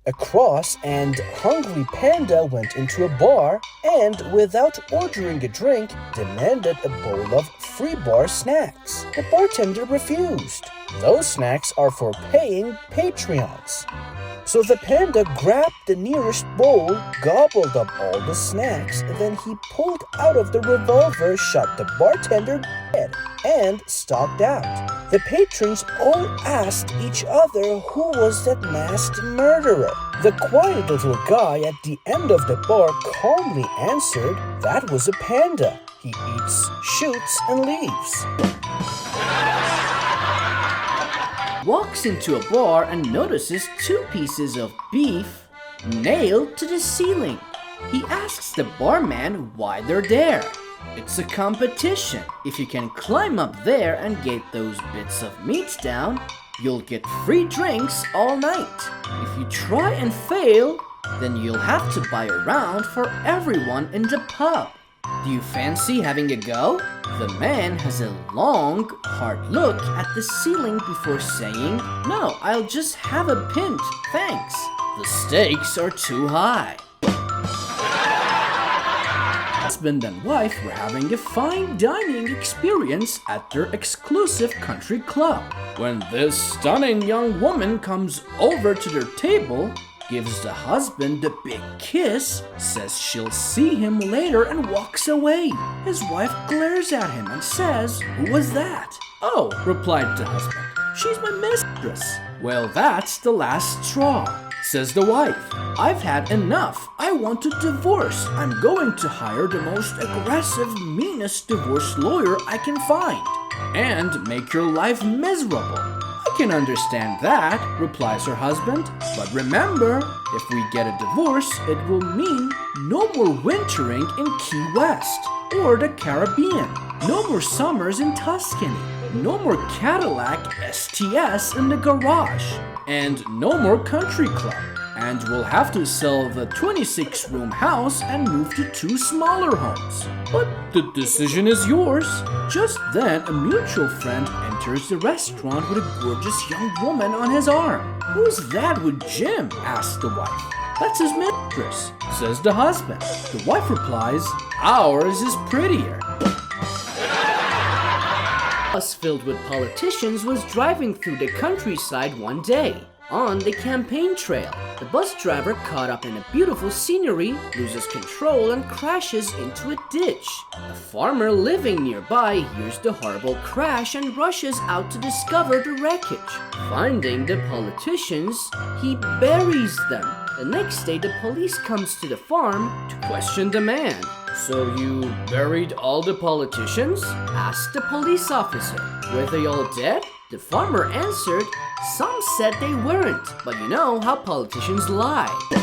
A cross and hungry panda went into a bar and, without ordering a drink, demanded a bowl of free bar snacks. The bartender refused. Those snacks are for paying Patreons. So the panda grabbed the nearest bowl, gobbled up all the snacks, then he pulled out of the revolver, shot the bartender dead, and stalked out. The patrons all asked each other who was that masked murderer. The quiet little guy at the end of the bar calmly answered, "That was a panda. He eats, shoots, and leaves." Walks into a bar and notices 2 pieces of beef nailed to the ceiling. He asks the barman why they're there. It's a competition. If you can climb up there and get those bits of meat down, you'll get free drinks all night. If you try and fail, then you'll have to buy a round for everyone in the pub. Do you fancy having a go? The man has a long, hard look at the ceiling before saying, "No, I'll just have a pint, thanks. The stakes are too high." Husband and wife were having a fine dining experience at their exclusive country club when this stunning young woman comes over to their table, gives the husband a big kiss, says she'll see him later, and walks away. His wife glares at him and says, "Who was that?" "Oh," replied the husband, "she's my mistress." "Well, that's the last straw," says the wife. "I've had enough. I want a divorce. I'm going to hire the most aggressive, meanest divorce lawyer I can find and make your life miserable." "I can understand that," replies her husband. "But remember, if we get a divorce, it will mean no more wintering in Key West or the Caribbean, no more summers in Tuscany, no more Cadillac STS in the garage, and no more country club. And we'll have to sell the 26-room house and move to 2 smaller homes. But the decision is yours." Just then, a mutual friend enters the restaurant with a gorgeous young woman on his arm. "Who's that with Jim?" asks the wife. "That's his mistress," says the husband. The wife replies, "Ours is prettier." A bus filled with politicians was driving through the countryside one day. On the campaign trail, the bus driver, caught up in a beautiful scenery, loses control and crashes into a ditch. A farmer living nearby hears the horrible crash and rushes out to discover the wreckage. Finding the politicians, he buries them. The next day, the police comes to the farm to question the man. "So you buried all the politicians?" asked the police officer. "Were they all dead?" The farmer answered, "Some said they weren't, but you know how politicians lie." The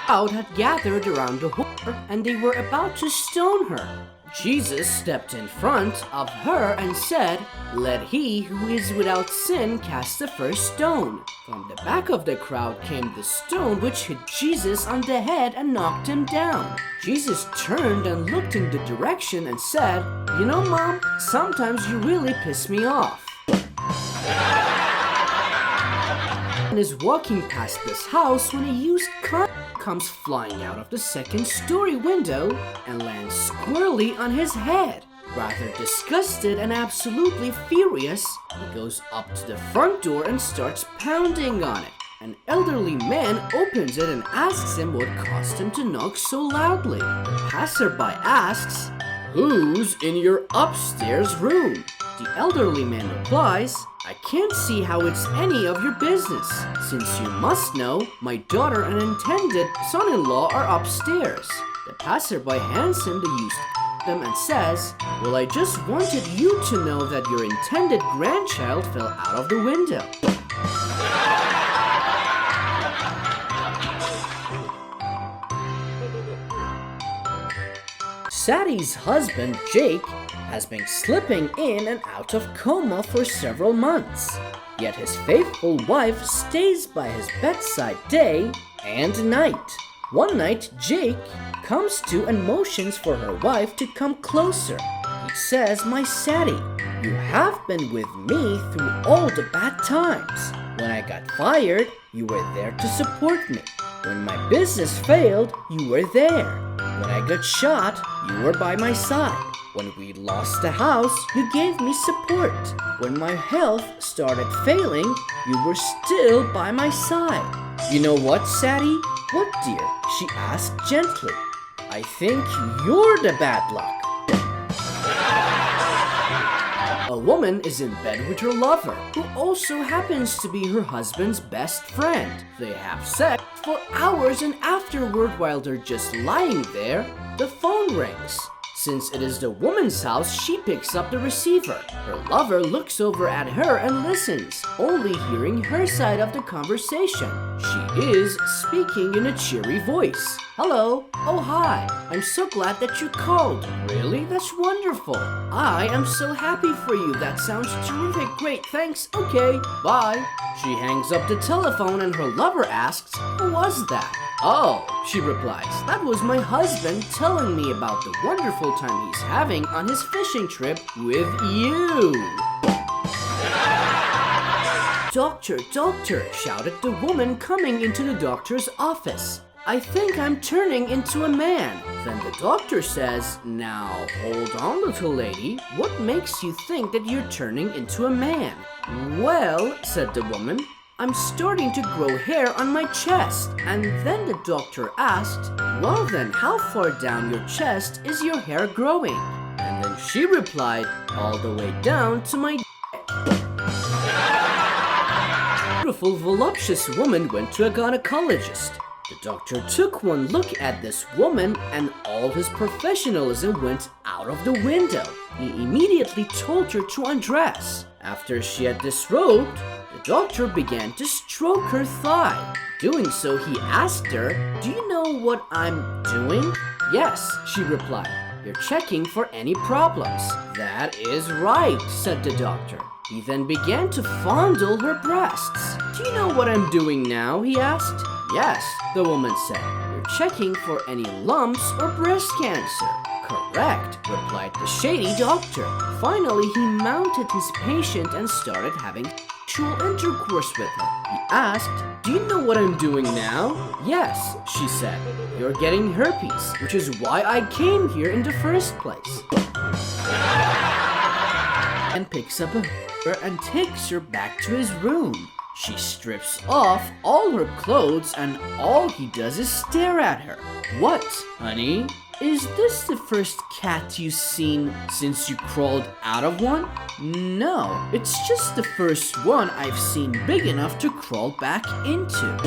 crowd had gathered around the whore and they were about to stone her. Jesus stepped in front of her and said, "Let he who is without sin cast the first stone." From the back of the crowd came the stone, which hit Jesus on the head and knocked him down. Jesus turned and looked in the direction and said, "You know, Mom, sometimes you really piss me off." And is walking past this house when a used car comes flying out of the second-story window and lands squarely on his head. Rather disgusted and absolutely furious, he goes up to the front door and starts pounding on it. An elderly man opens it and asks him what caused him to knock so loudly. The passerby asks, "Who's in your upstairs room?" The elderly man replies, "I can't see how it's any of your business, since you must know my daughter and intended son-in-law are upstairs." The passerby hands him the used condom and says, "Well, I just wanted you to know that your intended grandchild fell out of the window." Sattie's husband, Jake, has been slipping in and out of coma for several months. Yet his faithful wife stays by his bedside day and night. One night, Jake comes to and motions for her wife to come closer. He says, "My Sattie, You have been with me through all the bad times. When I got fired, you were there to support me. When my business failed, you were there. When I got shot, you were by my side. When we lost the house, you gave me support. When my health started failing, you were still by my side. You know what, Sadie? What, dear? She asked gently. I think you're the bad luck. A woman is in bed with her lover, who also happens to be her husband's best friend. They have sex for hours, and afterward, while they're just lying there, the phone rings. Since it is the woman's house, she picks up the receiver. Her lover looks over at her and listens, only hearing her side of the conversation. She is speaking in a cheery voice. Hello. Oh, hi. I'm so glad that you called. Really? That's wonderful. I am so happy for you. That sounds terrific. Great. Thanks. Okay. Bye. She hangs up the telephone and her lover asks, who was that? Oh, she replies, that was my husband telling me about the wonderful time he's having on his fishing trip with you. Doctor, doctor, shouted the woman coming into the doctor's office. I think I'm turning into a man. Then the doctor says, now hold on, little lady. What makes you think that you're turning into a man? Well, said the woman, I'm starting to grow hair on my chest. And then the doctor asked, well then, how far down your chest is your hair growing? And then she replied, all the way down to my beautiful, voluptuous woman went to a gynecologist. The doctor took one look at this woman and all his professionalism went out of the window. He immediately told her to undress. After she had disrobed, the doctor began to stroke her thigh. Doing so, he asked her, do you know what I'm doing? Yes, she replied. You're checking for any problems. That is right, said the doctor. He then began to fondle her breasts. Do you know what I'm doing now? He asked. Yes, the woman said. You're checking for any lumps or breast cancer. Correct, replied the shady doctor. Finally, he mounted his patient and started having sexual intercourse with her. He asked, do you know what I'm doing now? Yes, she said. You're getting herpes, which is why I came here in the first place. And picks up her and takes her back to his room. She strips off all her clothes and all he does is stare at her. What, honey? Is this the first cat you've seen since you crawled out of one? No, it's just the first one I've seen big enough to crawl back into.